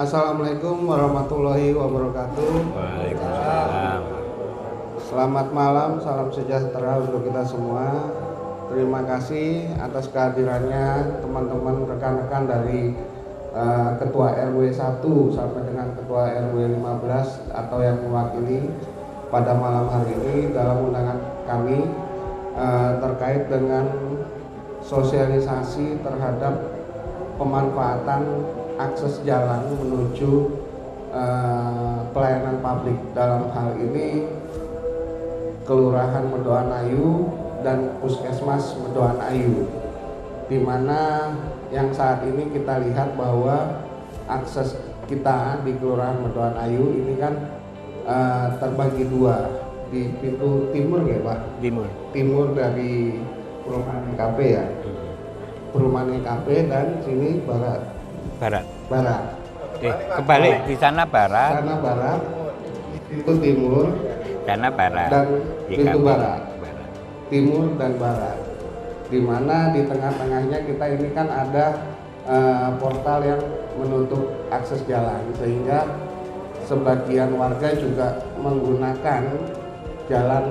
Assalamualaikum warahmatullahi wabarakatuh. Waalaikumsalam. Selamat malam, salam sejahtera untuk kita semua. Terima kasih atas kehadirannya teman-teman rekan-rekan dari Ketua RW 1 sampai dengan Ketua RW 15 atau yang mewakili pada malam hari ini dalam undangan kami terkait dengan sosialisasi terhadap pemanfaatan akses jalan menuju pelayanan publik. Dalam hal ini Kelurahan Medoan Ayu dan Puskesmas Medoan Ayu, di mana yang saat ini kita lihat bahwa akses kita di Kelurahan Medoan Ayu ini kan terbagi dua, di pintu timur ya Pak? Timur dari perumahan IKP ya, perumahan IKP, dan sini barat. Kebalik, di sana barat. Sana barat, itu timur. Sana barat. Dan pintu IKP. barat. Timur dan barat. Di mana di tengah-tengahnya kita ini kan ada portal yang menutup akses jalan, sehingga sebagian warga juga menggunakan jalan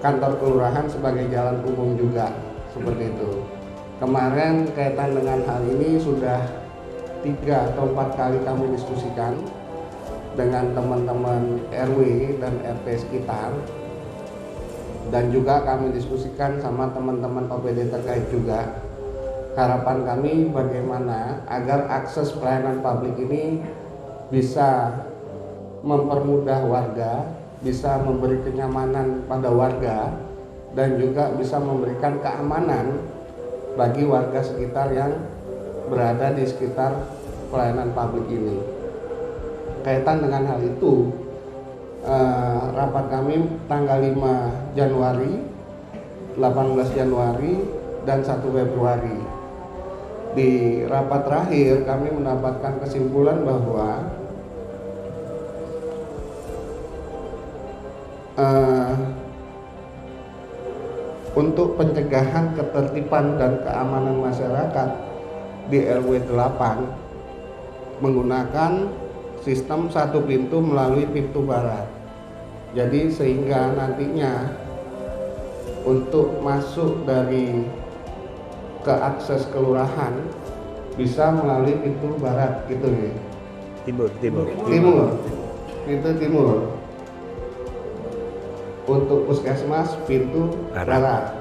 kantor kelurahan sebagai jalan umum juga, seperti itu. Kemarin kaitan dengan hal ini sudah 3 atau 4 kali kami diskusikan dengan teman-teman RW dan RT sekitar, dan juga kami diskusikan sama teman-teman OPD terkait juga. Harapan kami bagaimana agar akses pelayanan publik ini bisa mempermudah warga, bisa memberi kenyamanan pada warga, dan juga bisa memberikan keamanan bagi warga sekitar yang berada di sekitar pelayanan publik ini. Kaitan dengan hal itu, rapat kami tanggal 5 Januari, 18 Januari, dan 1 Februari. Di rapat terakhir kami mendapatkan kesimpulan bahwa untuk pencegahan ketertiban dan keamanan masyarakat di RW 8 menggunakan sistem satu pintu melalui pintu barat. Jadi sehingga nantinya untuk masuk dari ke akses kelurahan bisa melalui pintu barat gitu ya. Timur. Pintu timur. Untuk puskesmas pintu barat.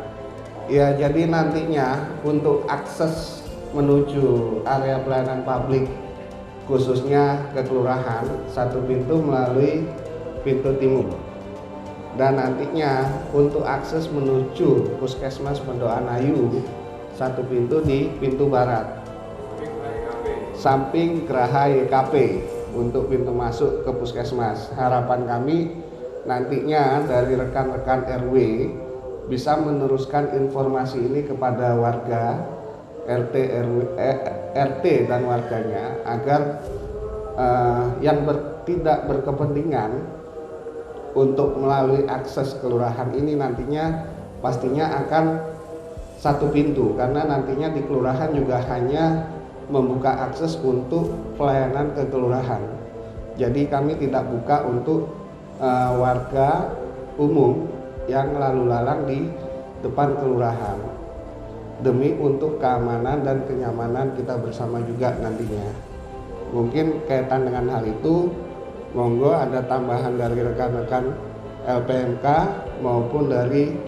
Ya, jadi nantinya untuk akses menuju area pelayanan publik khususnya ke kelurahan satu pintu melalui pintu timur, dan nantinya untuk akses menuju Puskesmas Medoan Ayu satu pintu di pintu barat samping Geraha YKP untuk pintu masuk ke puskesmas. Harapan kami nantinya dari rekan-rekan RW bisa meneruskan informasi ini kepada warga RT dan warganya agar yang tidak berkepentingan untuk melalui akses kelurahan ini nantinya pastinya akan satu pintu, karena nantinya di kelurahan juga hanya membuka akses untuk pelayanan ke kelurahan. Jadi kami tidak buka untuk warga umum yang lalu lalang di depan kelurahan, demi untuk keamanan dan kenyamanan kita bersama juga nantinya. Mungkin kaitan dengan hal itu, monggo ada tambahan dari rekan-rekan LPMK maupun dari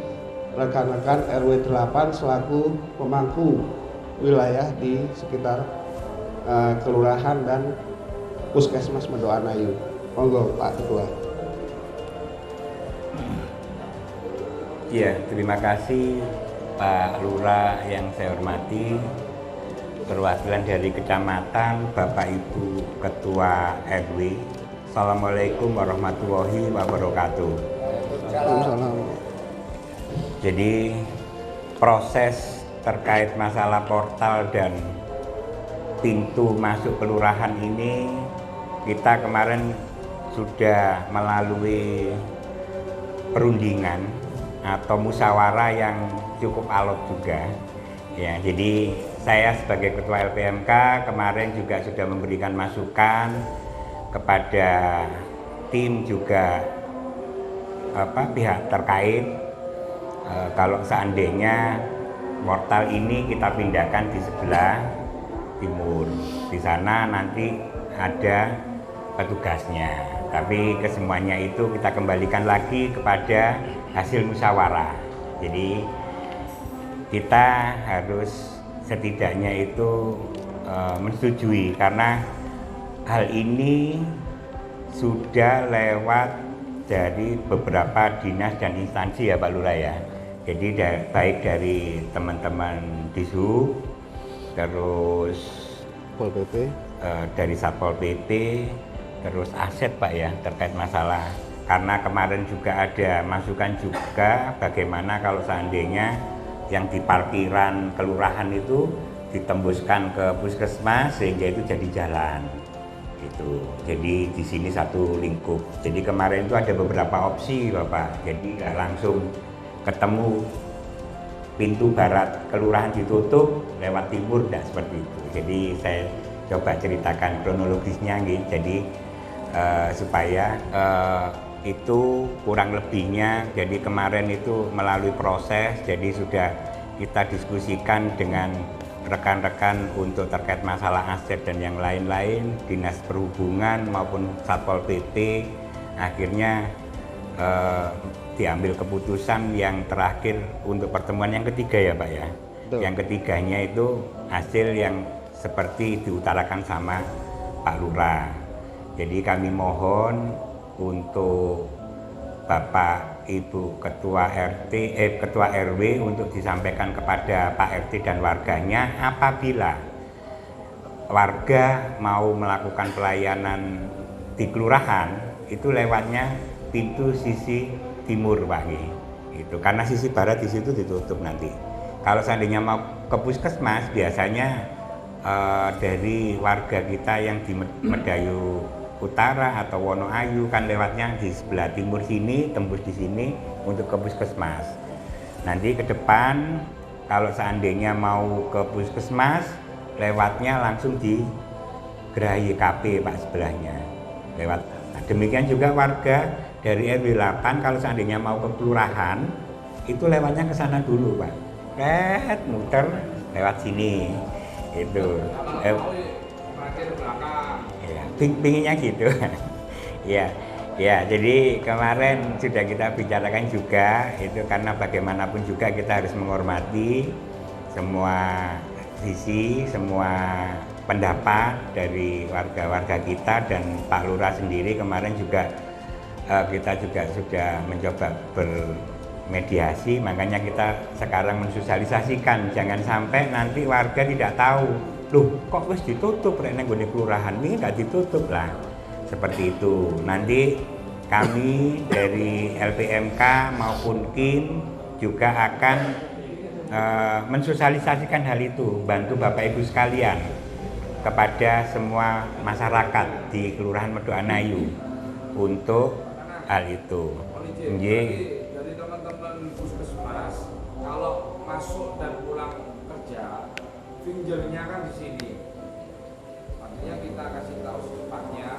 rekan-rekan RW 8 selaku pemangku wilayah di sekitar kelurahan dan Puskesmas Medoan Ayu. Monggo Pak Ketua. Ya, terima kasih Pak Lurah yang saya hormati, perwakilan dari kecamatan, Bapak Ibu Ketua RW. Assalamualaikum warahmatullahi wabarakatuh. Waalaikumsalam. Jadi proses terkait masalah portal dan pintu masuk kelurahan ini kita kemarin sudah melalui perundingan atau musyawarah yang cukup alot juga ya. Jadi saya sebagai Ketua LPMK kemarin juga sudah memberikan masukan kepada tim juga pihak terkait kalau seandainya portal ini kita pindahkan di sebelah timur, di sana nanti ada petugasnya, tapi kesemuanya itu kita kembalikan lagi kepada hasil musyawarah. Jadi kita harus setidaknya itu menyetujui, karena hal ini sudah lewat dari beberapa dinas dan instansi ya Pak Lurah ya. Jadi baik dari teman-teman Dishub, terus Satpol PP, dari Satpol PP, terus aset Pak ya terkait masalah. Karena kemarin juga ada masukan juga bagaimana kalau seandainya yang di parkiran kelurahan itu ditembuskan ke puskesmas sehingga itu jadi jalan. Gitu. Jadi di sini satu lingkup. Jadi kemarin itu ada beberapa opsi Bapak. Jadi nggak langsung ketemu pintu barat kelurahan ditutup lewat timur, tidak seperti itu. Jadi saya coba ceritakan kronologisnya gitu. Jadi supaya itu kurang lebihnya. Jadi kemarin itu melalui proses, jadi sudah kita diskusikan dengan rekan-rekan untuk terkait masalah aset dan yang lain-lain, Dinas Perhubungan maupun Satpol PP. Akhirnya diambil keputusan yang terakhir untuk pertemuan yang ketiga ya Pak ya. Betul. Yang ketiganya itu hasil yang seperti diutarakan sama Pak Lurah. Jadi kami mohon untuk Bapak Ibu Ketua Ketua RW untuk disampaikan kepada Pak RT dan warganya, apabila warga mau melakukan pelayanan di kelurahan itu lewatnya pintu sisi timur Pak. Itu karena sisi barat di situ ditutup nanti. Kalau seandainya mau ke puskesmas biasanya dari warga kita yang di Medayu Utara atau Wonoayu kan lewatnya di sebelah timur sini, tembus di sini untuk ke puskesmas. Nanti ke depan kalau seandainya mau ke puskesmas lewatnya langsung di Geraha YKP Pak sebelahnya. Lewat. Nah, demikian juga warga dari RW 8 kalau seandainya mau ke kelurahan itu lewatnya ke sana dulu Pak. Muter lewat sini. Itu. Ya, pinginnya gitu. Ya, ya. Jadi kemarin sudah kita bicarakan juga itu karena bagaimanapun juga kita harus menghormati semua sisi, semua pendapat dari warga-warga kita, dan Pak Lurah sendiri kemarin juga kita juga sudah mencoba bermediasi, makanya kita sekarang mensosialisasikan jangan sampai nanti warga tidak tahu. Loh, kok wis ditutup rek nang nggone kelurahan ini nggak ditutup lah. Seperti itu. Nanti kami dari LPMK maupun KIM juga akan mensosialisasikan hal itu, bantu Bapak Ibu sekalian kepada semua masyarakat di Kelurahan Medoanayu untuk hal itu. Dari teman-teman puskesmas kalau masuk dan pulang kerja fingernya kan di sini, artinya kita kasih tahu secepatnya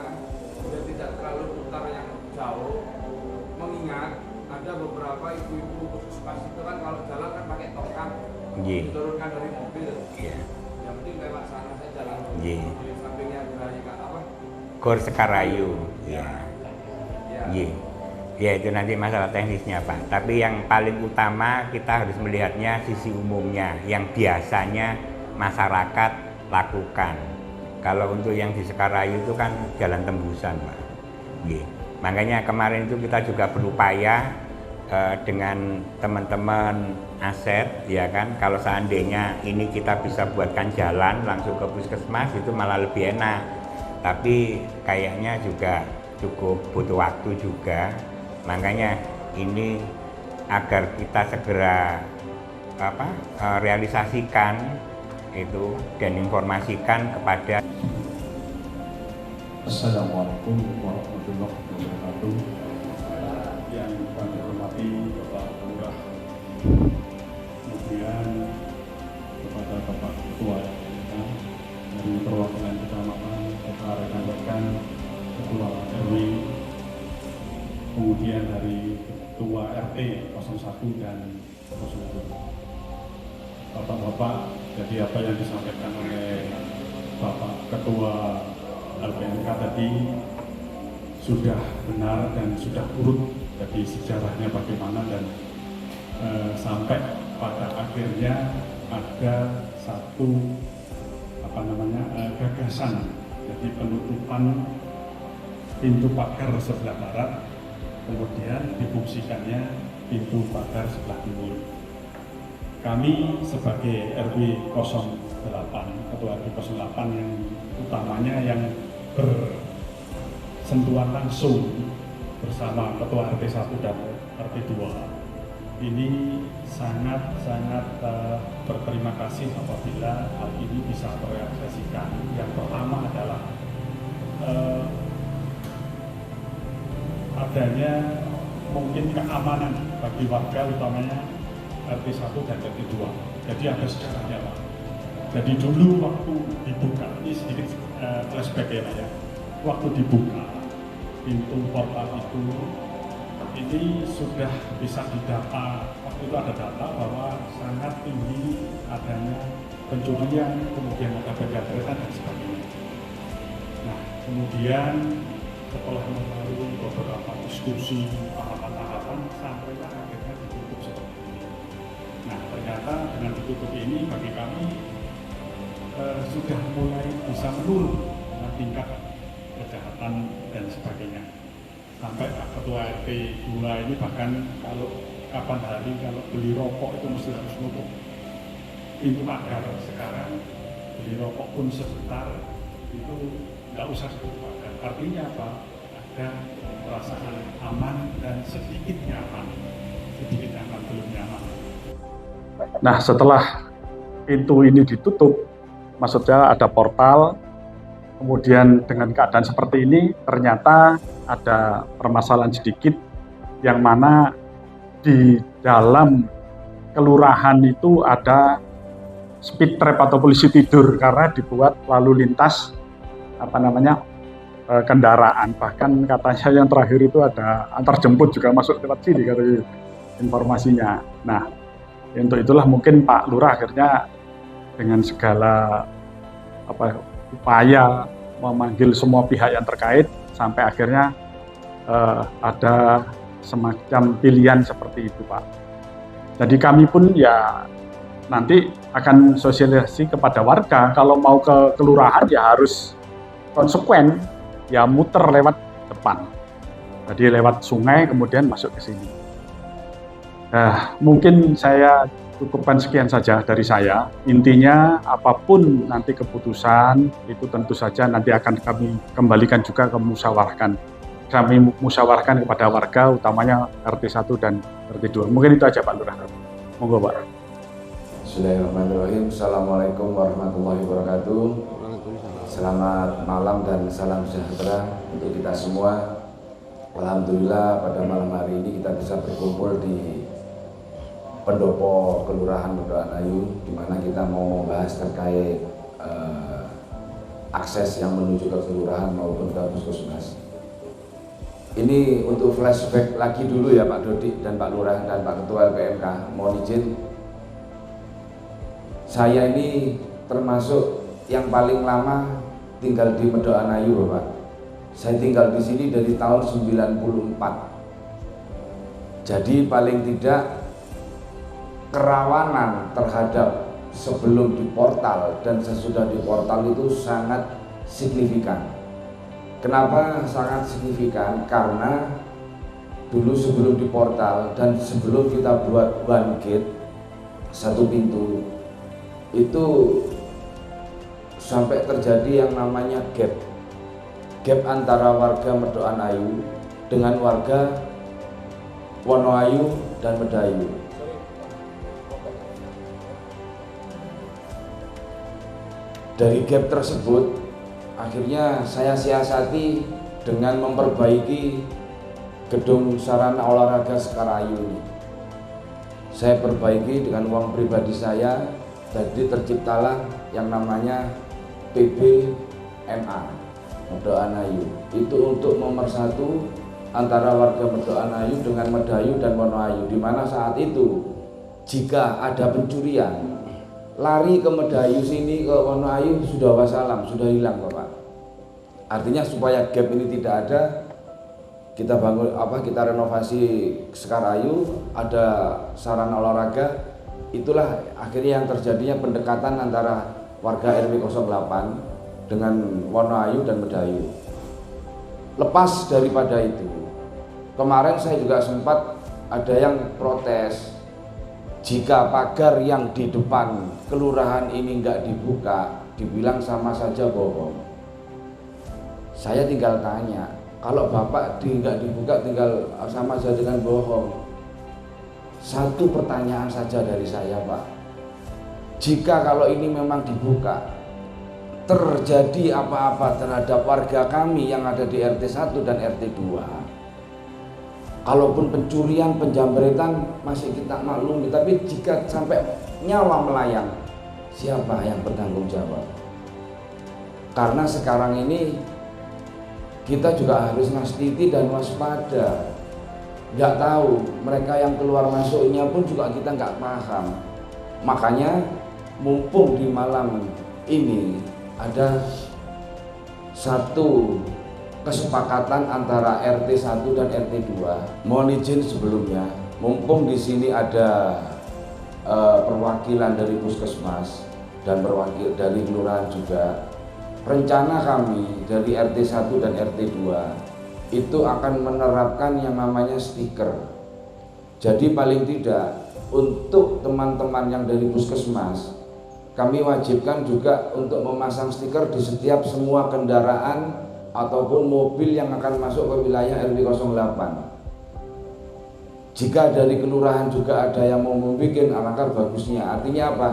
sudah tidak terlalu putar yang jauh, mengingat ada beberapa ibu-ibu puskesmas itu kan kalau jalan kan pakai tongkat diturunkan dari mobil. Yang penting lewat sana saja langsung di sampingnya apa? Gor Sekarayu. Ya itu nanti masalah teknisnya Pak. Tapi yang paling utama kita harus melihatnya sisi umumnya yang biasanya masyarakat lakukan. Kalau untuk yang di Sekarayu itu kan jalan tembusan Pak. Makanya kemarin itu kita juga berupaya dengan teman-teman aset ya kan, kalau seandainya ini kita bisa buatkan jalan langsung ke puskesmas itu malah lebih enak. Tapi kayaknya juga cukup butuh waktu juga. Makanya ini agar kita segera realisasikan itu dan informasikan kepada. Assalamualaikum warahmatullahi wabarakatuh. Yang kami hormati Bapak Lurah, kemudian kepada Bapak Ketua dari Ketua RT 01 dan 02. Bapak-bapak, jadi apa yang disampaikan oleh Bapak Ketua LPMK tadi sudah benar dan sudah urut jadi sejarahnya bagaimana, dan sampai pada akhirnya ada satu gagasan, jadi penutupan pintu pagar sebelah barat, kemudian difungsikannya pintu pagar sebelah timur. Kami sebagai RW 08, Ketua RW 08 yang utamanya yang bersentuhan langsung bersama Ketua RT 1 dan RT 2, ini sangat-sangat berterima kasih apabila hal ini bisa terrealisasikan. Yang pertama adalah adanya mungkin keamanan bagi warga, utamanya RT 1 dan RT 2. Jadi ada sejarahnya Pak. Jadi dulu waktu dibuka, ini sedikit flashback ya Pak ya, waktu dibuka pintu portal itu, ini sudah bisa didata, waktu itu ada data bahwa sangat tinggi adanya pencurian, kemudian ada penjamretan dan sebagainya. Nah, kemudian setelah melalui beberapa diskusi tahapan-tahapan sampai akhirnya ditutup seperti ini. Nah, ternyata dengan ditutup ini bagi kami sudah mulai bisa menurun dengan tingkat kejahatan dan sebagainya. Sampai Ketua RT 2 ini bahkan kalau kapan hari kalau beli rokok itu mesti harus nutup pintu pagar. Sekarang beli rokok pun sebentar itu nggak usah tutup pagar. Artinya apa? Ada perasaan aman dan sedikit nyaman, belum nyaman. Nah, setelah pintu ini ditutup, maksudnya ada portal, kemudian dengan keadaan seperti ini ternyata ada permasalahan sedikit, yang mana di dalam kelurahan itu ada speed trap atau polisi tidur karena dibuat lalu lintas kendaraan. Bahkan katanya yang terakhir itu ada antar jemput juga masuk lewat sini katanya informasinya. Nah, untuk itulah mungkin Pak Lurah akhirnya dengan segala upaya memanggil semua pihak yang terkait sampai akhirnya ada semacam pilihan seperti itu Pak. Jadi kami pun ya nanti akan sosialisasi kepada warga, kalau mau ke kelurahan ya harus konsekuen, ya muter lewat depan. Jadi lewat sungai kemudian masuk ke sini. Mungkin saya cukupkan sekian saja dari saya. Intinya apapun nanti keputusan itu tentu saja nanti akan kami kembalikan juga ke musyawarahkan. Kami musyawarahkan kepada warga, utamanya RT 1 dan RT 2. Mungkin itu aja Pak Lurah. Monggo Pak. Bismillahirrahmanirrahim. Assalamualaikum warahmatullahi wabarakatuh. Selamat malam dan salam sejahtera untuk kita semua. Alhamdulillah pada malam hari ini kita bisa berkumpul di Pendopo Kelurahan Medokan Ayu, di mana kita mau membahas terkait akses yang menuju ke kelurahan maupun ke puskesmas. Ini untuk flashback lagi dulu ya Pak Dodik dan Pak Lurah dan Pak Ketua LPMK. Mohon izin, saya ini termasuk yang paling lama tinggal di Medokan Ayu Bapak. Saya tinggal di sini dari tahun 94. Jadi paling tidak kerawanan terhadap sebelum di portal dan sesudah di portal itu sangat signifikan. Kenapa sangat signifikan? Karena dulu sebelum di portal dan sebelum kita buat one gate, satu pintu, itu sampai terjadi yang namanya gap antara warga Medokan Ayu dengan warga Wonoayu dan Medayu. Dari gap tersebut akhirnya saya siasati dengan memperbaiki gedung sarana olahraga Sekarayu ini. Saya perbaiki dengan uang pribadi saya, jadi terciptalah yang namanya PBMA Medokan Ayu. Itu untuk nomor 1 antara warga Medokan Ayu dengan Medayu dan Wonoayu, di mana saat itu jika ada pencurian lari ke Medayu sini ke Wonoayu sudah wassalam, sudah hilang Bapak. Artinya supaya gap ini tidak ada, kita bangun kita renovasi Sekarayu, ada sarana olahraga. Itulah akhirnya yang terjadinya pendekatan antara warga RW 08 dengan Wonoayu dan Medayu. Lepas daripada itu, kemarin saya juga sempat ada yang protes jika pagar yang di depan kelurahan ini nggak dibuka, dibilang sama saja bohong. Saya tinggal tanya, kalau Bapak nggak dibuka tinggal sama saja dengan bohong. Satu pertanyaan saja dari saya, Pak. Jika kalau ini memang dibuka, terjadi apa-apa terhadap warga kami yang ada di RT 1 dan RT 2, kalaupun pencurian, penjambretan masih kita maklumi, tapi jika sampai nyawa melayang, siapa yang bertanggung jawab? Karena sekarang ini kita juga harus ngastiti dan waspada. Nggak tahu, mereka yang keluar masuknya pun juga kita nggak paham. Makanya mumpung di malam ini ada satu kesepakatan antara RT 1 dan RT 2. Mohon izin sebelumnya, mumpung di sini ada perwakilan dari Puskesmas dan perwakilan dari kelurahan juga. Rencana kami dari RT 1 dan RT 2 itu akan menerapkan yang namanya stiker. Jadi paling tidak untuk teman-teman yang dari Puskesmas, kami wajibkan juga untuk memasang stiker di setiap semua kendaraan ataupun mobil yang akan masuk ke wilayah RW 08. Jika dari kelurahan juga ada yang mau membuat, alangkah bagusnya. Artinya apa?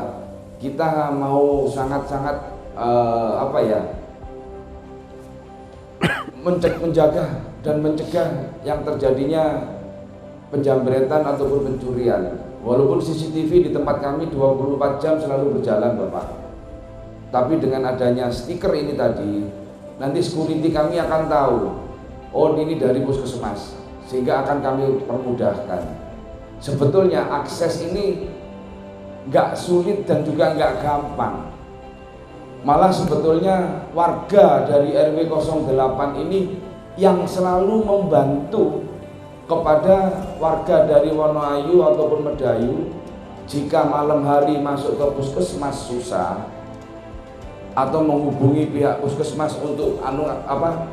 Kita mau sangat-sangat menjaga dan mencegah yang terjadinya penjambretan ataupun pencurian. Walaupun CCTV di tempat kami 24 jam selalu berjalan Bapak, tapi dengan adanya stiker ini tadi, nanti security kami akan tahu, oh ini dari Puskesmas, sehingga akan kami permudahkan. Sebetulnya akses ini nggak sulit dan juga nggak gampang. Malah sebetulnya warga dari RW 08 ini yang selalu membantu kepada warga dari Wonoayu ataupun Medayu, jika malam hari masuk ke Puskesmas susah atau menghubungi pihak Puskesmas untuk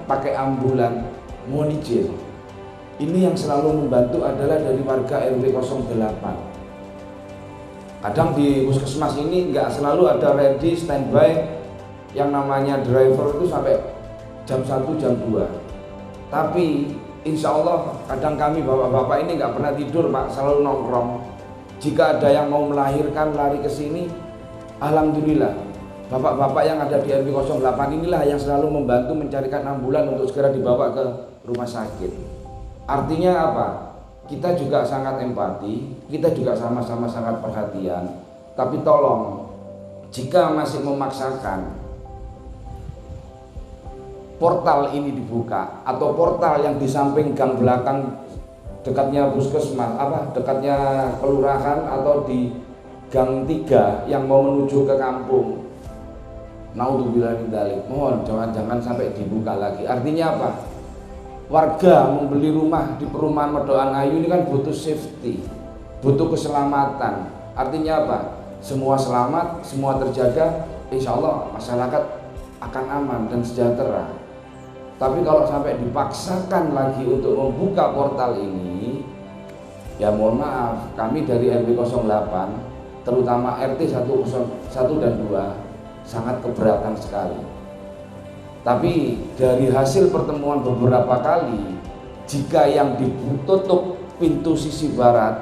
pakai ambulan, mohon izin. Ini yang selalu membantu adalah dari warga RW 08. Kadang di Puskesmas ini nggak selalu ada ready standby yang namanya driver itu sampai jam 1 jam 2. Tapi insya Allah kadang kami bapak-bapak ini nggak pernah tidur Pak, selalu nongkrong. Jika ada yang mau melahirkan lari ke sini, alhamdulillah bapak-bapak yang ada di RW 08 inilah yang selalu membantu mencarikan ambulan untuk segera dibawa ke rumah sakit. Artinya apa? Kita juga sangat empati, kita juga sama-sama sangat perhatian. Tapi tolong, jika masih memaksakan portal ini dibuka atau portal yang di samping gang belakang dekatnya Puskesmas, dekatnya kelurahan atau di gang 3 yang mau menuju ke kampung, naudzubillah min dzalik, mohon jangan sampai dibuka lagi. Artinya apa? Warga membeli rumah di perumahan Medokan Ayu ini kan butuh safety, butuh keselamatan. Artinya apa? Semua selamat, semua terjaga, insya Allah masyarakat akan aman dan sejahtera. Tapi kalau sampai dipaksakan lagi untuk membuka portal ini, ya mohon maaf, kami dari RW 08, terutama RT 1 dan 2, sangat keberatan sekali. Tapi dari hasil pertemuan beberapa kali, jika yang ditutup pintu sisi barat,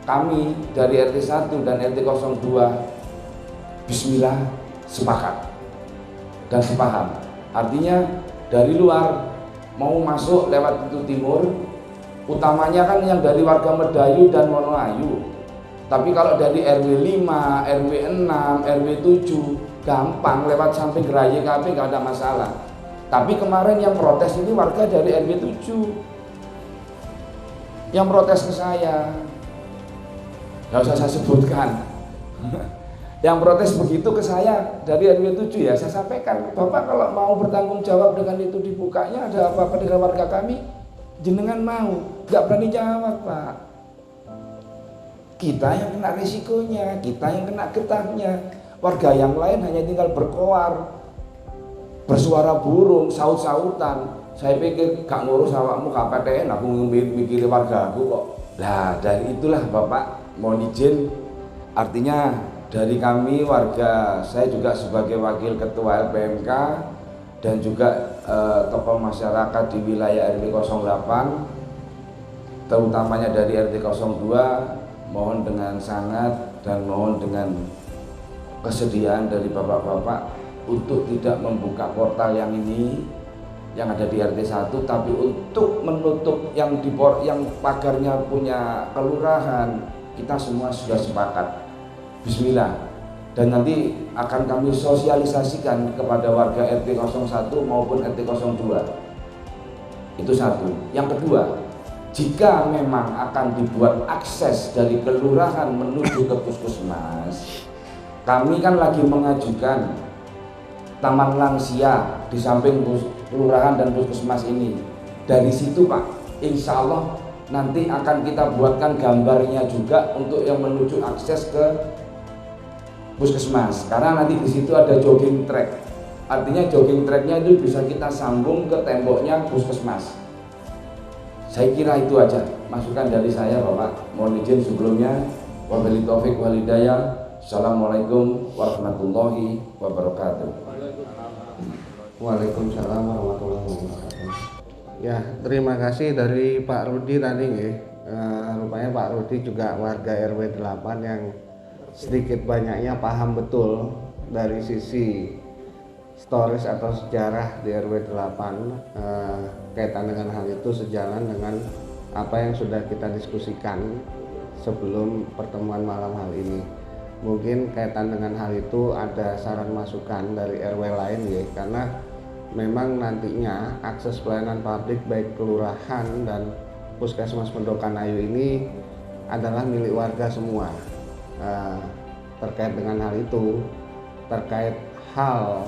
kami dari RT 1 dan RT 02, bismillah, sepakat dan sepaham. Artinya dari luar mau masuk lewat pintu timur, utamanya kan yang dari warga Medayu dan Wonoayu. Tapi kalau dari RW 5, RW 6, RW 7 gampang lewat samping Gerai KP, nggak ada masalah. Tapi kemarin yang protes ini warga dari RW 7. yang protes ke saya, nggak usah saya sebutkan. Yang protes begitu ke saya dari RW 7 ya, saya sampaikan, Bapak kalau mau bertanggung jawab dengan itu dibukanya, ada apa-apa dengan warga kami, jenengan mau, nggak berani jawab Pak. Kita yang kena risikonya, kita yang kena getahnya. Warga yang lain hanya tinggal berkoar, bersuara burung, saut-sautan. Saya pikir gak ngurus awakmu KPTN, aku mikir warga aku kok. Nah dari itulah Bapak mohon izin, artinya dari kami warga, saya juga sebagai wakil ketua LPMK dan juga tokoh masyarakat di wilayah RT 08, terutamanya dari RT 02, mohon dengan sangat dan mohon dengan kesediaan dari bapak-bapak untuk tidak membuka portal yang ini yang ada di RT 1, tapi untuk menutup yang pagarnya punya kelurahan, kita semua sudah sepakat. Bismillah, dan nanti akan kami sosialisasikan kepada warga RT 01 maupun RT 02. Itu satu. Yang kedua, jika memang akan dibuat akses dari kelurahan menuju ke puskesmas, kami kan lagi mengajukan taman lansia di samping kelurahan dan puskesmas ini. Dari situ Pak, insya Allah nanti akan kita buatkan gambarnya juga untuk yang menuju akses ke puskesmas, karena nanti di situ ada jogging track. Artinya jogging tracknya itu bisa kita sambung ke temboknya puskesmas. Saya kira itu aja masukan dari saya Bapak. Mohon izin sebelumnya. Wabillahi taufik wal hidayah. Assalamualaikum warahmatullahi wabarakatuh. Waalaikumsalam warahmatullahi wabarakatuh. Ya, terima kasih dari Pak Rudi tadi nih. Rupanya Pak Rudi juga warga RW 8 yang sedikit banyaknya paham betul dari sisi stories atau sejarah di RW 8 kaitan dengan hal itu, sejalan dengan apa yang sudah kita diskusikan sebelum pertemuan malam hal ini. Mungkin kaitan dengan hal itu ada saran masukan dari RW lain ya, karena memang nantinya akses pelayanan publik baik kelurahan dan puskesmas Pendokan Ayu ini adalah milik warga semua. Terkait dengan hal itu, terkait hal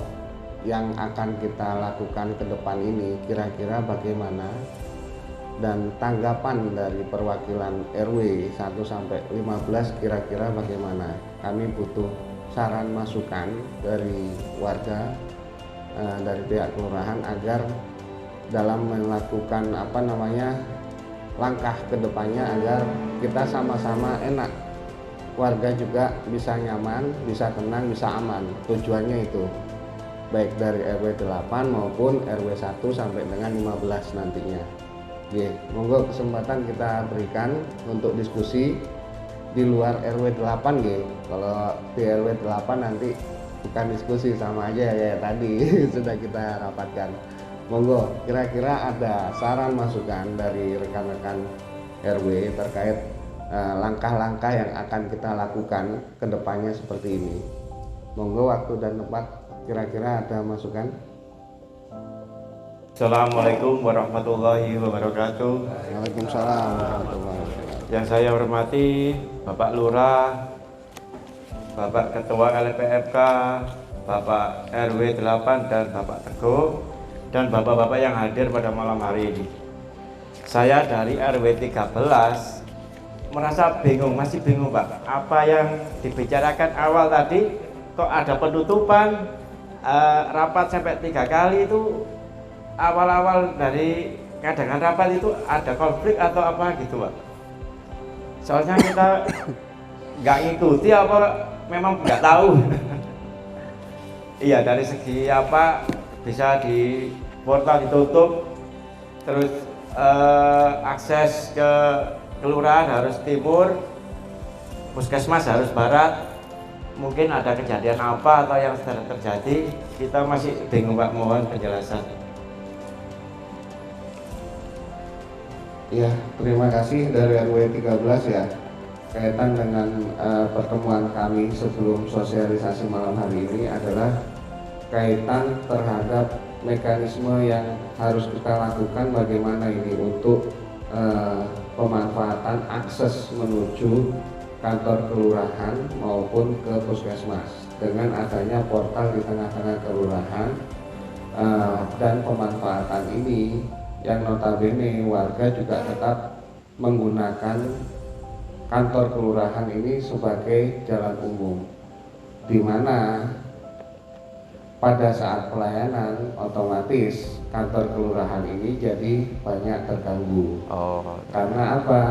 yang akan kita lakukan ke depan ini, kira-kira bagaimana, dan tanggapan dari perwakilan RW 1 sampai 15 kira-kira bagaimana. Kami butuh saran masukan dari warga, dari pihak kelurahan agar dalam melakukan langkah ke depannya agar kita sama-sama enak, warga juga bisa nyaman, bisa tenang, bisa aman. Tujuannya itu baik dari RW 8 maupun RW 1 sampai dengan 15 nantinya. Oke, monggo kesempatan kita berikan untuk diskusi di luar RW 8 G. Kalau di RW 8 nanti bukan diskusi, sama aja ya tadi sudah kita rapatkan. Monggo, kira-kira ada saran masukan dari rekan-rekan RW terkait langkah-langkah yang akan kita lakukan ke depannya seperti ini. Monggo, waktu dan tempat, kira-kira ada masukan. Assalamualaikum warahmatullahi wabarakatuh. Waalaikumsalam warahmatullahi wabarakatuh. Yang saya hormati Bapak Lurah, Bapak Ketua LPMK, Bapak RW 8 dan Bapak Teguh, dan Bapak-Bapak yang hadir pada malam hari ini. Saya dari RW 13 merasa bingung, masih bingung Pak. Apa yang dibicarakan awal tadi, kok ada penutupan rapat sampai 3 kali itu. Awal-awal dari ngadangan rapat itu ada konflik atau apa gitu Pak. Soalnya kita nggak ngikuti apa memang nggak tahu. Iya, dari segi apa bisa di portal ditutup, terus akses ke kelurahan harus timur, puskesmas harus barat. Mungkin ada kejadian apa atau yang sedang terjadi, kita masih bingung Pak, mohon penjelasan. Ya, terima kasih dari RW 13 ya. Kaitan dengan pertemuan kami sebelum sosialisasi malam hari ini adalah kaitan terhadap mekanisme yang harus kita lakukan bagaimana ini untuk pemanfaatan akses menuju kantor kelurahan maupun ke puskesmas dengan adanya portal di tengah-tengah kelurahan. Dan pemanfaatan ini yang notabene warga juga tetap menggunakan kantor kelurahan ini sebagai jalan umum, di mana pada saat pelayanan otomatis kantor kelurahan ini jadi banyak terganggu. Karena apa?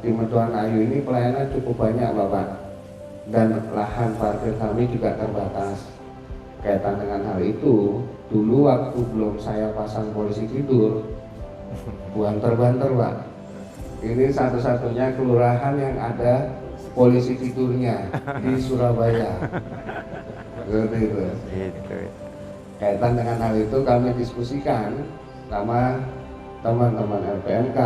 Di Medoan Ayu ini pelayanan cukup banyak Bapak, dan lahan parkir kami juga terbatas. Kaitan dengan hal itu, dulu waktu belum saya pasang polisi tidur, banter-banter Pak. Ini satu-satunya kelurahan yang ada polisi tidurnya di Surabaya. Seperti itu. Kaitan dengan hal itu kami diskusikan sama teman-teman LPMK,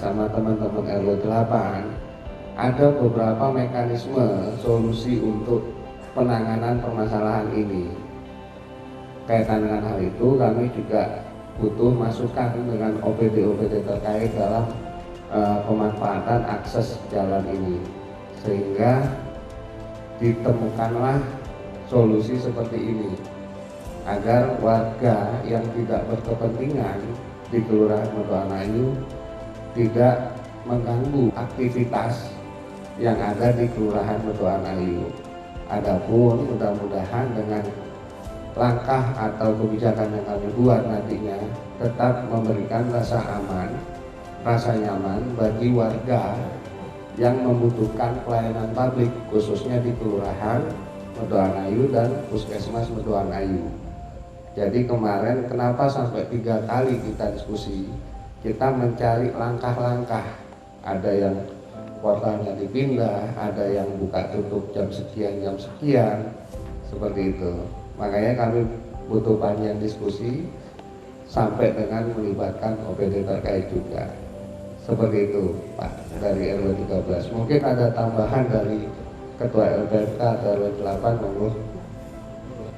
sama teman-teman RW 8. Ada beberapa mekanisme solusi untuk penanganan permasalahan ini. Kaitan dengan hal itu kami juga butuh masukan dengan OPD-OPD terkait dalam pemanfaatan akses jalan ini, sehingga ditemukanlah solusi seperti ini agar warga yang tidak berkepentingan di Kelurahan Medoan Ayu tidak mengganggu aktivitas yang ada di Kelurahan Medoan Ayu. Adapun mudah-mudahan dengan langkah atau kebijakan yang kami buat nantinya tetap memberikan rasa aman, rasa nyaman bagi warga yang membutuhkan pelayanan publik, khususnya di Kelurahan Medoan Ayu dan Puskesmas Medoan Ayu. Jadi kemarin kenapa sampai 3 kali kita diskusi, kita mencari langkah-langkah. Ada yang portalnya dipindah, ada yang buka tutup jam sekian, seperti itu. Makanya kami butuh panjang diskusi sampai dengan melibatkan OPD terkait juga. Seperti itu Pak, dari RW 13. Mungkin ada tambahan dari Ketua LPMK atau RW 8, monggo.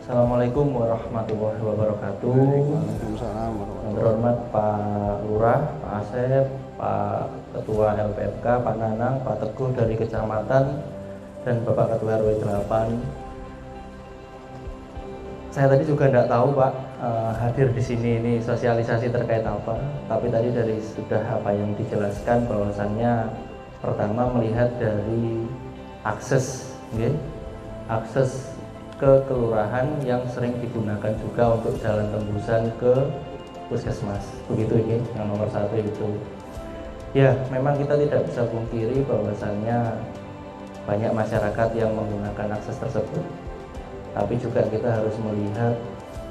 Assalamualaikum warahmatullahi wabarakatuh. Waalaikumsalam Yang terhormat Pak Lurah, Pak Asep, Pak Ketua LPMK, Pak Nanang, Pak Teguh dari Kecamatan, dan Bapak Ketua RW 8. Saya tadi juga tidak tahu Pak hadir di sini ini sosialisasi terkait apa. Tapi tadi dari sudah apa yang dijelaskan, bahwasannya pertama melihat dari akses, akses ke kelurahan yang sering digunakan juga untuk jalan tembusan ke puskesmas, begitu ini yang nomor 1 itu. Ya, memang kita tidak bisa pungkiri bahwasannya banyak masyarakat yang menggunakan akses tersebut, tapi juga kita harus melihat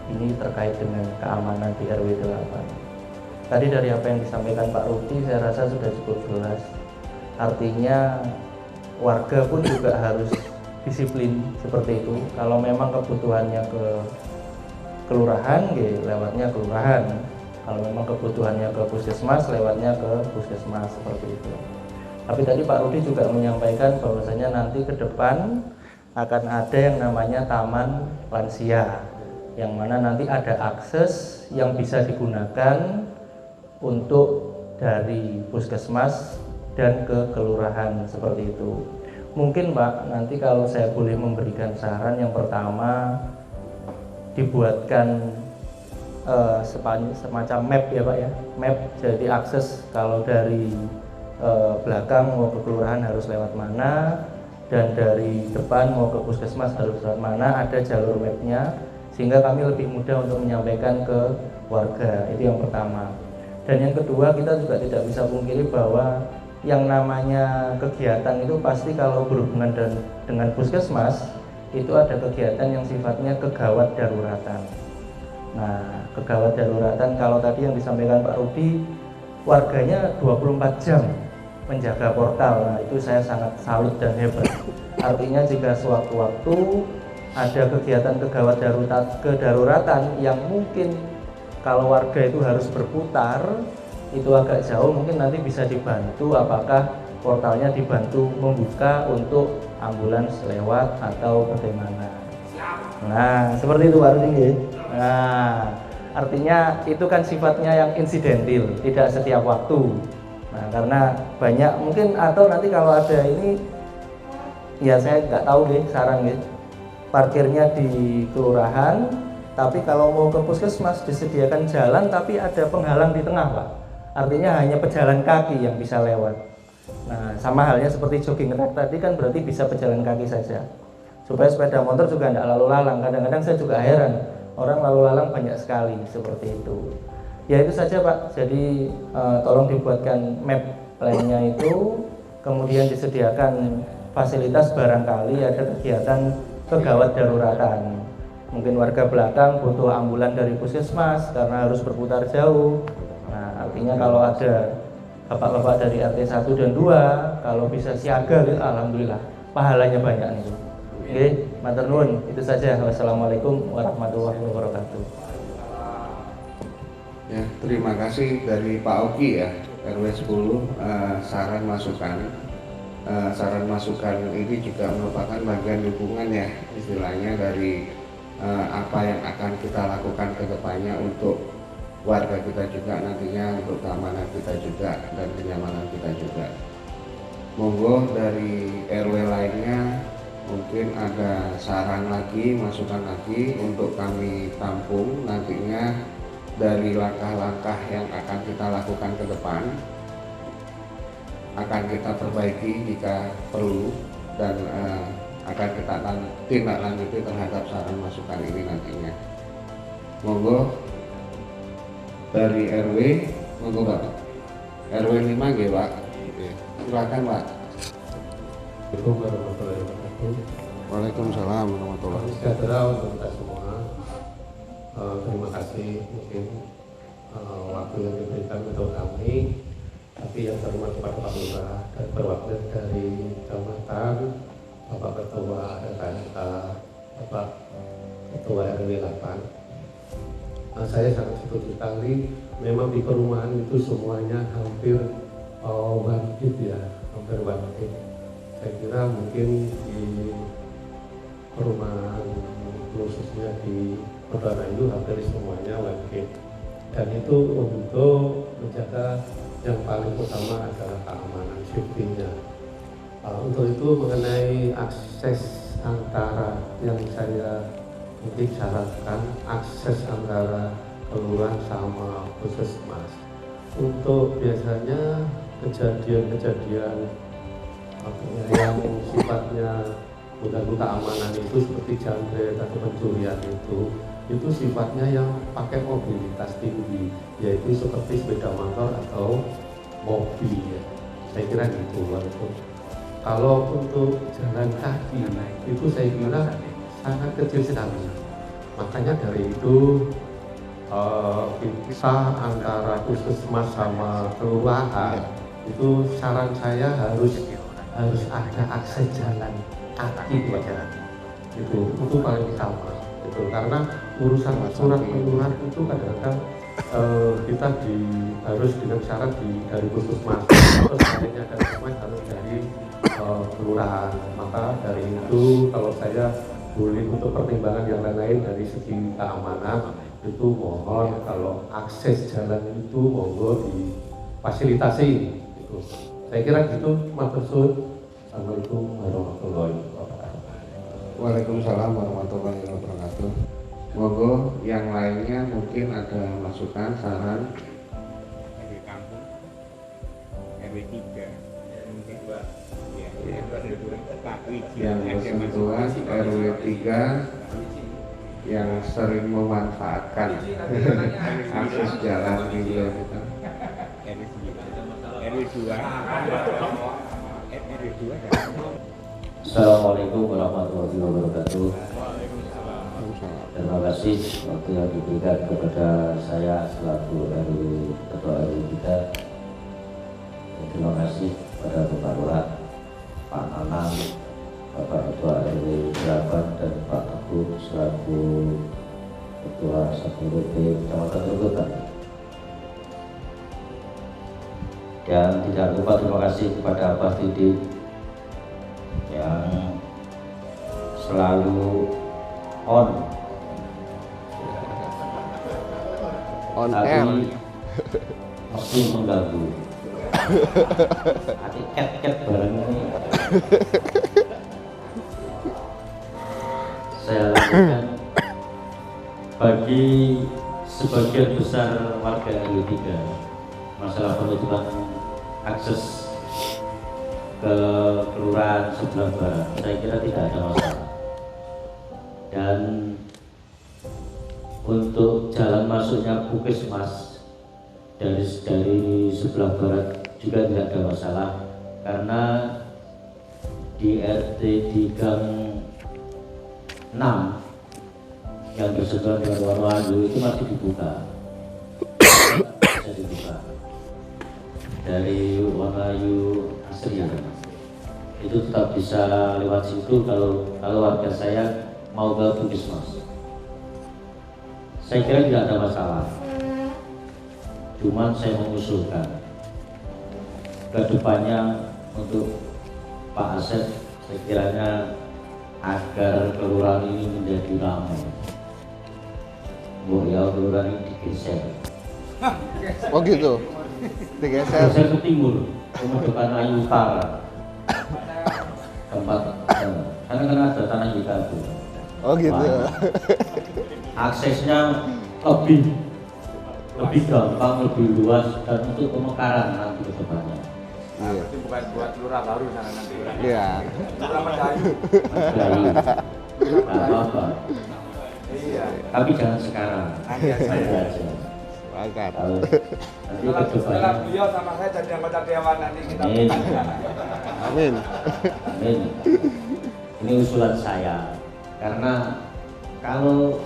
ini terkait dengan keamanan di RW 8. Tadi dari apa yang disampaikan Pak Rudi, saya rasa sudah cukup jelas. Artinya warga pun juga harus disiplin seperti itu. Kalau memang kebutuhannya ke kelurahan, lewatnya kelurahan. Kalau memang kebutuhannya ke puskesmas, lewatnya ke puskesmas, seperti itu. Tapi tadi Pak Rudi juga menyampaikan bahwasanya nanti ke depan akan ada yang namanya taman lansia, yang mana nanti ada akses yang bisa digunakan untuk dari puskesmas dan ke kelurahan, seperti itu. Mungkin Pak, nanti kalau saya boleh memberikan saran, yang pertama dibuatkan semacam map ya Pak ya, map, jadi akses kalau dari belakang mau ke kelurahan harus lewat mana, dan dari depan mau ke puskesmas harus lewat mana, ada jalur mapnya, sehingga kami lebih mudah untuk menyampaikan ke warga. Itu yang pertama. Dan yang kedua, kita juga tidak bisa pungkiri bahwa yang namanya kegiatan itu pasti kalau berhubungan dengan puskesmas itu ada kegiatan yang sifatnya kegawat daruratan. Nah, kegawat daruratan kalau tadi yang disampaikan Pak Rudi, warganya 24 jam menjaga portal. Nah, itu saya sangat salut dan hebat. Artinya jika sewaktu-waktu ada kegiatan kegawat kedaruratan yang mungkin kalau warga itu harus berputar, itu agak jauh, mungkin nanti bisa dibantu, apakah portalnya dibantu membuka untuk ambulans lewat atau bagaimana. Nah, seperti itu Pak Rudi. Nah, artinya itu kan sifatnya yang insidentil, tidak setiap waktu. Nah, karena banyak mungkin, atau nanti kalau ada ini, ya saya nggak tahu deh, saran deh, parkirnya di kelurahan, tapi kalau mau ke puskesmas disediakan jalan tapi ada penghalang di tengah, Pak. Artinya hanya pejalan kaki yang bisa lewat. Nah, sama halnya seperti jogging track tadi kan berarti bisa pejalan kaki saja. Supaya sepeda motor juga tidak lalu lalang. Kadang-kadang saya juga heran, orang lalu lalang banyak sekali seperti itu. Ya itu saja, Pak. Jadi tolong dibuatkan map lainnya itu, kemudian disediakan fasilitas barangkali ada kegiatan kegawat daruratan. Mungkin warga belakang butuh ambulan dari puskesmas karena harus berputar jauh. Nah, artinya kalau ada bapak-bapak dari RT 1 dan 2 kalau bisa siaga, alhamdulillah pahalanya banyak nih. Oke, matur nuwun. Itu saja. Wassalamualaikum warahmatullahi wabarakatuh. Ya, terima kasih dari Pak Oki ya, RW 10, saran masukan. Saran masukan ini juga merupakan bagian dukungan ya, istilahnya dari apa yang akan kita lakukan ke depannya untuk warga kita juga, nantinya untuk keamanan kita juga dan kenyamanan kita juga. Monggo dari RW lainnya mungkin ada saran lagi, masukan lagi untuk kami tampung nantinya dari langkah-langkah yang akan kita lakukan ke depan, akan kita perbaiki jika perlu, dan akan kita tindak lanjuti terhadap saran masukan ini nantinya. Monggo dari RW, monggo Bapak. RW 5 nggih, Pak. Silakan, Pak. Assalamualaikum warahmatullahi wabarakatuh. Waalaikumsalam warahmatullahi wabarakatuh. Sejahtera untuk kita semua. Terima kasih mungkin waktu yang diberikan untuk kami. Tapi yang terhormat Pak Lurah dan perwakilan dari Kecamatan, Bapak Ketua RKSK, Bapak Ketua RW 8. Saya sangat setuju sekali. Memang di perumahan itu semuanya hampir wajib ya, hampir wajib. Saya kira mungkin di perumahan khususnya di Kota Rayu hampir semuanya wajib. Dan itu untuk menjaga yang paling utama adalah keamanan, safety-nya. Untuk itu mengenai akses antara yang saya mungkin syaratkan, akses antara kelurahan sama puskesmas. Untuk biasanya kejadian-kejadian yang sifatnya mengganggu keamanan itu seperti jambret atau pencurian itu sifatnya yang pakai mobilitas tinggi, yaitu seperti sepeda motor atau mobil ya. Saya kira gitu. Walaupun kalau untuk jalan kaki itu saya kira sangat kecil sekali. Makanya dari itu kita antara puskesmas sama kelurahan itu saran saya harus ada akses jalan kaki saja. Itu paling utama. Itu karena urusan surat penularan itu kadang-kadang kita harus dengan syarat dari puskesmas atau sebaliknya dari puskesmas harus dari kelurahan. Maka dari itu kalau saya boleh untuk pertimbangan yang lain dari segi keamanan itu mohon kalau akses jalan itu monggo difasilitasi. Itu. Saya kira gitu, matur suwun. Assalamualaikum warahmatullahi wabarakatuh. Waalaikumsalam warahmatullahi wabarakatuh. Monggo yang lainnya mungkin ada masukan, saran. RW kampung, RW 3, mungkin Pak. Yang bersentuhan RW 3 yang sering memanfaatkan akses jalan di wilayah kita. RW 2. Assalamualaikum warahmatullahi wabarakatuh. Terima kasih waktu yang diberikan kepada saya selaku Ketua RW kita. Terima kasih kepada Bapak Lurah, Pak Anang, Bapak Ketua RW 8 dan Pak Teguh selaku Ketua Satpol PP Kecamatan Tergutan. Dan tidak lupa terima kasih kepada Pak Didik yang selalu on air tapi masih mengganggu. Hati cat barang ini saya lakukan bagi sebagian besar warga RW 3. Masalah penutupan akses ke kelurahan sebelah barat saya kira tidak ada masalah, dan untuk jalan masuknya Puskesmas dari sebelah barat juga tidak ada masalah, karena di RT di Gang 6 yang berseberangan dengan Wonoayu itu masih dibuka, bisa dibuka dari Wonoayu Asri itu tetap bisa lewat situ kalau warga saya mau ke Puskesmas. Saya kira tidak ada masalah, cuman saya mengusulkan ke depannya untuk Pak Asep sekiranya agar kelurahan ini menjadi ramai. Bu ya, kelurahan ini digeser. Oh gitu, digeser. Digeser ke timur, kemudian Ayu Utara. Tempat karena kan ada tanah kita itu. Oh gitu. Aksesnya lebih gampang, lebih luas, dan untuk pemekaran nanti ke depannya. Nah, berarti bukan buat lurah baru sana nanti. Iya. Lurah Medayu. Nggak apa-apa. Iya. Tapi jangan sekarang. Nanti aja. Sepakat. Kalau nanti ke Setelah depannya. beliau sama saya jadi anggota dewan nanti kita Amin. Amin. Amin. Ini usulan saya, karena kalau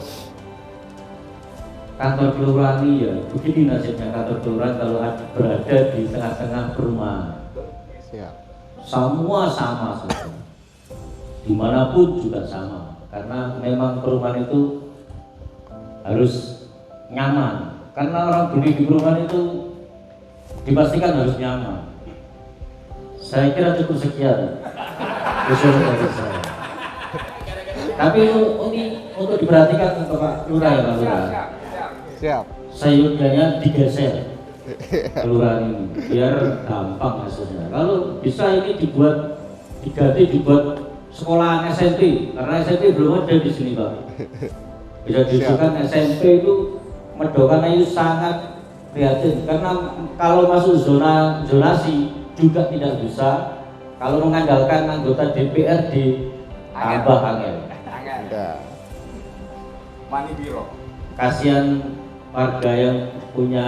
kantor kelurahan ini ya begini nasibnya kantor kelurahan kalau berada di tengah-tengah perumahan. Siap. Semua sama saja, dimanapun juga sama, karena memang perumahan itu harus nyaman, karena orang beli di perumahan itu dipastikan harus nyaman. Saya kira cukup sekian usul dari saya, tapi ini untuk diperhatikan untuk Pak Lurah ya Pak Lurah, Siap. sayurnya digeser kelurahan ini biar gampang hasilnya. Kalau bisa ini diganti dibuat sekolahan SMP, karena SMP belum ada di sini Pak. Bisa diusulkan SMP itu Medokan itu sangat prihatin, karena kalau masuk zonasi juga tidak bisa. Kalau mengandalkan anggota DPRD tambah angel. Ya. Mani biro. Kasihan warga yang punya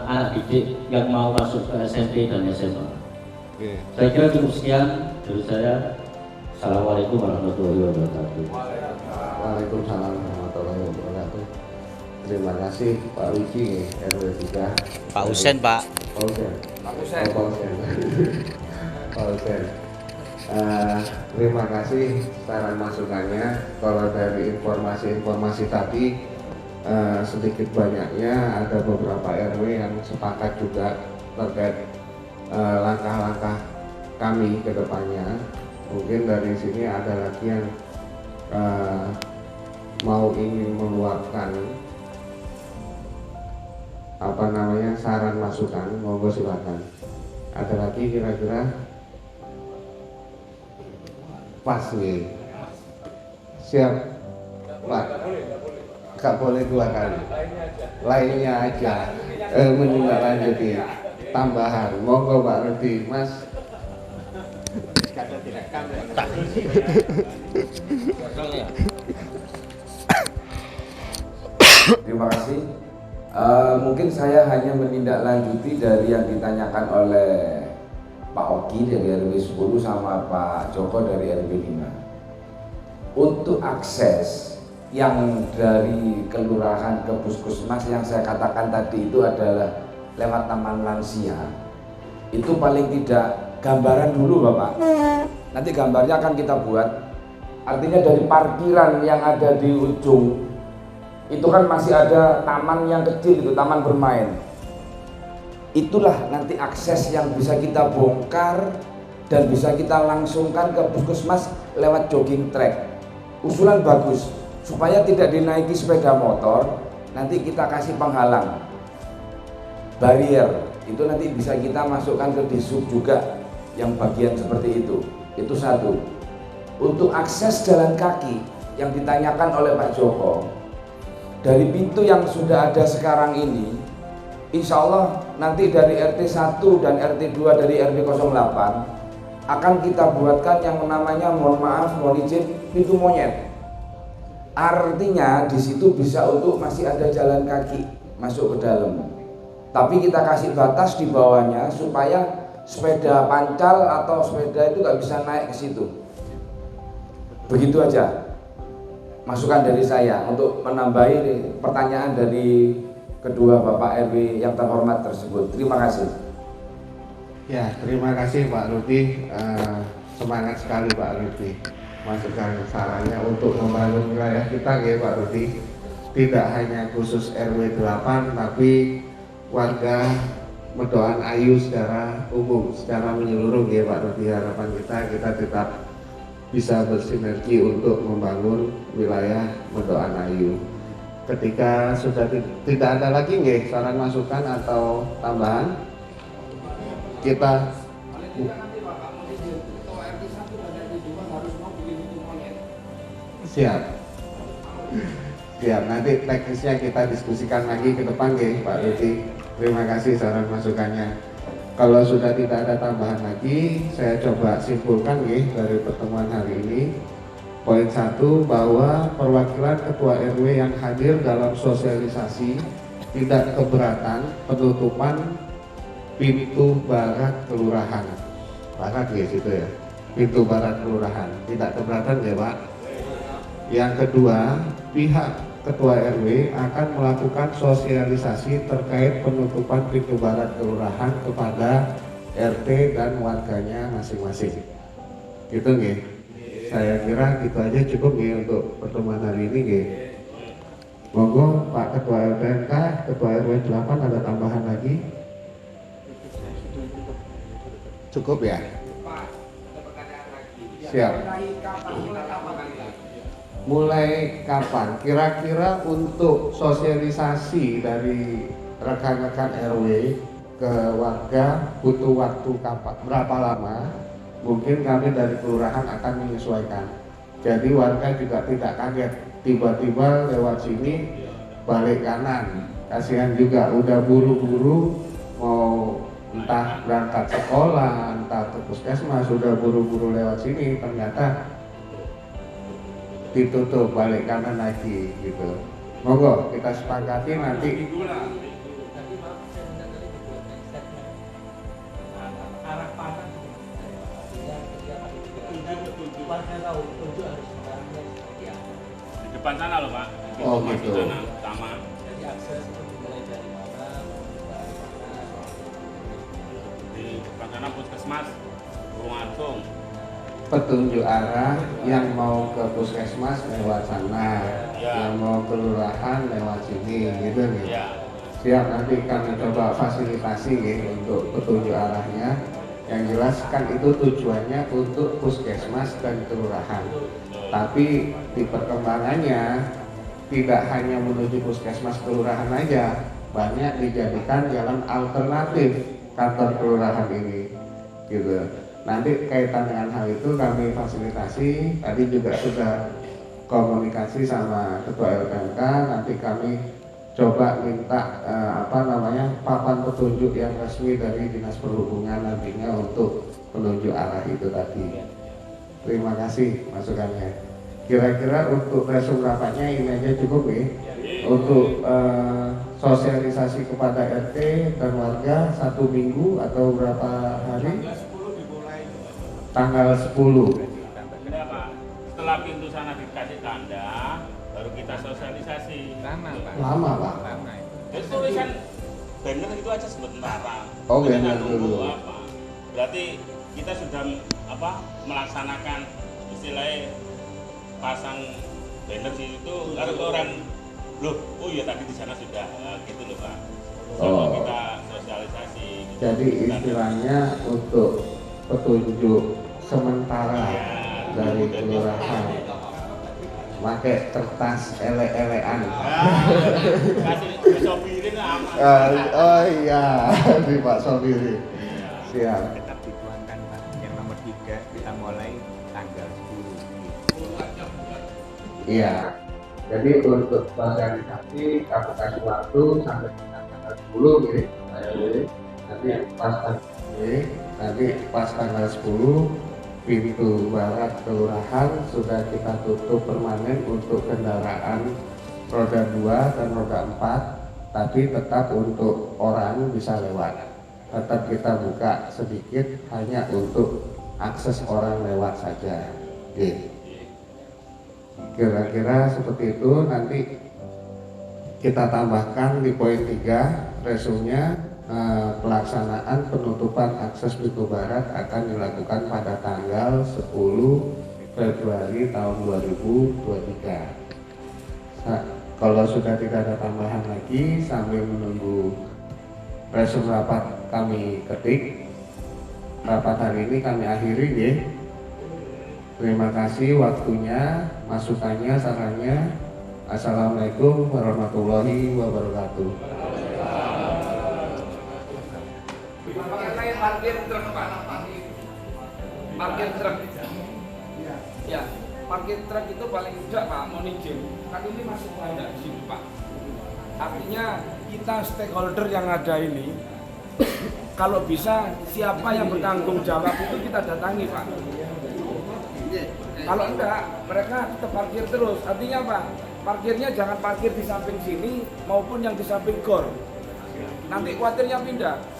anak didik yang mau masuk ke SMP dan SMA. Oke. Saya kira cukup sekian dari saya. Assalamualaikum warahmatullahi wabarakatuh. Waalaikumsalam warahmatullahi wabarakatuh. Terima kasih Pak Wiki RW 3. Pak Husen, Pak. Pak Husen. Pak Husen. Pak Husen. Pak Husen. Terima kasih saran masukannya. Kalau dari informasi tadi sedikit banyaknya ada beberapa RW yang sepakat juga terkait langkah-langkah kami ke depannya. Mungkin dari sini ada lagi yang mau ingin meluapkan saran masukan, monggo silakan. Ada lagi kira-kira pas nih. Siap Pak. Gak boleh 2 kali. Lainnya aja. Menindaklanjuti tambahan. Monggo Pak Rudi, Mas. Terima kasih. Mungkin saya hanya menindaklanjuti dari yang ditanyakan oleh Pak Oki dari RW 10 sama Pak Joko dari RW 5. Untuk akses yang dari kelurahan ke puskesmas yang saya katakan tadi itu adalah lewat taman lansia. Itu paling tidak gambaran dulu Bapak. Nanti gambarnya akan kita buat. Artinya dari parkiran yang ada di ujung itu kan masih ada taman yang kecil itu, taman bermain. Itulah nanti akses yang bisa kita bongkar dan bisa kita langsungkan ke puskesmas lewat jogging track. Usulan bagus, supaya tidak dinaiki sepeda motor, nanti kita kasih penghalang, barier. itu nanti bisa kita masukkan ke Disub juga yang bagian seperti itu. Itu satu. Untuk akses jalan kaki yang ditanyakan oleh Pak Joko, dari pintu yang sudah ada sekarang ini, insya Allah nanti dari RT 1 dan RT 2 dari RW 08 akan kita buatkan yang namanya, mohon maaf, mohon izin, pintu monyet. Artinya di situ bisa untuk masih ada jalan kaki masuk ke dalam. Tapi kita kasih batas di bawahnya supaya sepeda pancal atau sepeda itu nggak bisa naik ke situ. Begitu aja masukan dari saya untuk menambahi pertanyaan dari kedua Bapak RW yang terhormat tersebut. Terima kasih. Ya, terima kasih Pak Rudi. Semangat sekali Pak Rudi. Masukan sarannya untuk membangun wilayah kita ya Pak Rudi. Tidak hanya khusus RW 8 tapi warga Medoan Ayu secara umum, secara menyeluruh ya Pak Rudi. Harapan kita tetap bisa bersinergi untuk membangun wilayah Medoan Ayu. Ketika sudah tidak ada lagi nggih saran masukan atau tambahan, kita siap. Nanti teknisnya kita diskusikan lagi ke depan nggih Pak Rudi. Terima kasih saran masukannya. Kalau sudah tidak ada tambahan lagi, saya coba simpulkan nggih dari pertemuan hari ini. Poin 1, bahwa perwakilan ketua RW yang hadir dalam sosialisasi tidak keberatan penutupan pintu barat kelurahan. Barat ya situ ya. Pintu barat kelurahan. Tidak keberatan ya Pak. Yang kedua, pihak ketua RW akan melakukan sosialisasi terkait penutupan pintu barat kelurahan kepada RT dan warganya masing-masing. Gitu nggih. Saya kira gitu aja cukup nih untuk pertemuan hari ini nggih. Monggo Pak Ketua RTNK, Ketua RW 8 ada tambahan lagi? Cukup ya? Siap. Mulai kapan? Kira-kira untuk sosialisasi dari rekan-rekan RW ke warga butuh waktu kapan? Berapa lama? Mungkin kami dari kelurahan akan menyesuaikan. Jadi warga juga tidak kaget tiba-tiba lewat sini balik kanan. Kasihan juga udah buru-buru mau entah berangkat sekolah, entah ke puskesmas, sudah buru-buru lewat sini ternyata ditutup balik kanan lagi gitu. Monggo kita sepakati nanti. Di depan sana loh Pak. Oh gitu. Sama. Jadi akses itu mulai dari mana? Di depan sana puskesmas, Burung Atung. Petunjuk arah yang mau ke puskesmas lewat sana, yang mau ke kelurahan lewat sini, gitu nih. Ya. Siap, nanti kami coba fasilitasi gitu, untuk petunjuk arahnya. Yang jelas kan itu tujuannya untuk puskesmas dan kelurahan. Tapi di perkembangannya tidak hanya menuju puskesmas kelurahan aja, banyak dijadikan jalan alternatif kantor kelurahan ini, gitu. Nanti kaitan dengan hal itu kami fasilitasi. Tadi juga sudah komunikasi sama Ketua LPMK. Nanti kami coba minta papan petunjuk yang resmi dari Dinas Perhubungan nantinya untuk penunjuk arah itu tadi. Terima kasih masukannya. Kira-kira untuk resum rapatnya ini aja cukup ya. Untuk sosialisasi kepada RT dan warga 1 minggu atau berapa hari? Tanggal 10. Enggak Pak, setelah pintu sana dikasih tanda, baru kita sosialisasi. Lama Pak. Jadi tulisan banner itu aja sementara. Oh, Kita banner nunggu dulu. apa. Berarti kita sudah melaksanakan istilahnya pasang banner di situ. Lalu orang loh, oh iya tadi di sana sudah gitu loh Pak. Sama kita sosialisasi. Gitu. Jadi istilahnya untuk petunjuk sementara dari kelurahan. pakai kertas ele-elean. Kasih sopirin aman. Oh iya, di Pak Sopirin. Siap. Tetap dituangkan Pak. Yang nomor 3 kita mulai tanggal 10. Iya. Jadi untuk organisasi kamu kasih waktu sampai tanggal 10 gitu. Nanti pas tanggal 10 pintu barat kelurahan sudah kita tutup permanen untuk kendaraan roda 2 dan roda 4, tapi tetap untuk orang bisa lewat. Tetap kita buka sedikit hanya untuk akses orang lewat saja. Kira-kira seperti itu. Nanti kita tambahkan di poin 3 resumnya. Pelaksanaan penutupan akses pintu barat akan dilakukan pada tanggal 10 Februari tahun 2023. Kalau sudah tidak ada tambahan lagi, sambil menunggu resum rapat kami ketik, rapat hari ini kami akhiri ya. Terima kasih waktunya, masukannya, sarannya. Assalamualaikum warahmatullahi wabarakatuh. Parkir truk Pak, parkir truk. Ya, parkir truk itu paling tidak Pak, mohon izin. Kan ini masuk ada di sini Pak. Artinya kita stakeholder yang ada ini, kalau bisa siapa yang bertanggung jawab itu kita datangi Pak. Kalau enggak, mereka tetap parkir terus. Artinya apa? Parkirnya jangan parkir di samping sini maupun yang di samping gor. Nanti khawatirnya pindah.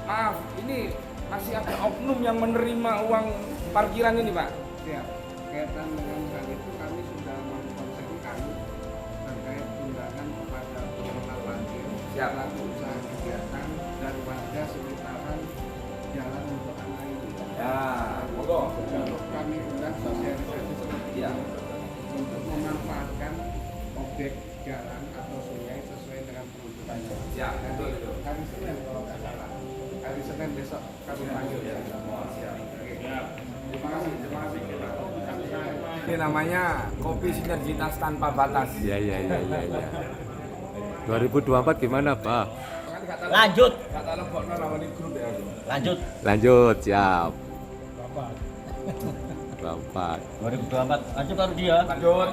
Maaf, ini masih ada oknum yang menerima uang parkiran ini, Pak. Ya, kaitan dengan hal itu kami sudah mengkonsenkan terkait undangan kepada pengelola parkir, pelaku usaha kegiatan dan warga sekitaran jalan untuk anak ini. Ya, monggo. Kami undang sosialisasi seperti Ya. untuk memanfaatkan objek jalan atau sungai sesuai dengan peruntukannya. Ya, betul itu. Hari Senin kalau nggak salah. Hari Senin besok kami panggil ya. Siap. Terima kasih. Ini namanya kopi sinergitas tanpa batas. Iya. 2024 gimana, Pak? Lanjut. Kata lebokno namanya grup ya. Lanjut, siap. 24. 2024 lanjut baru dia. Lanjut.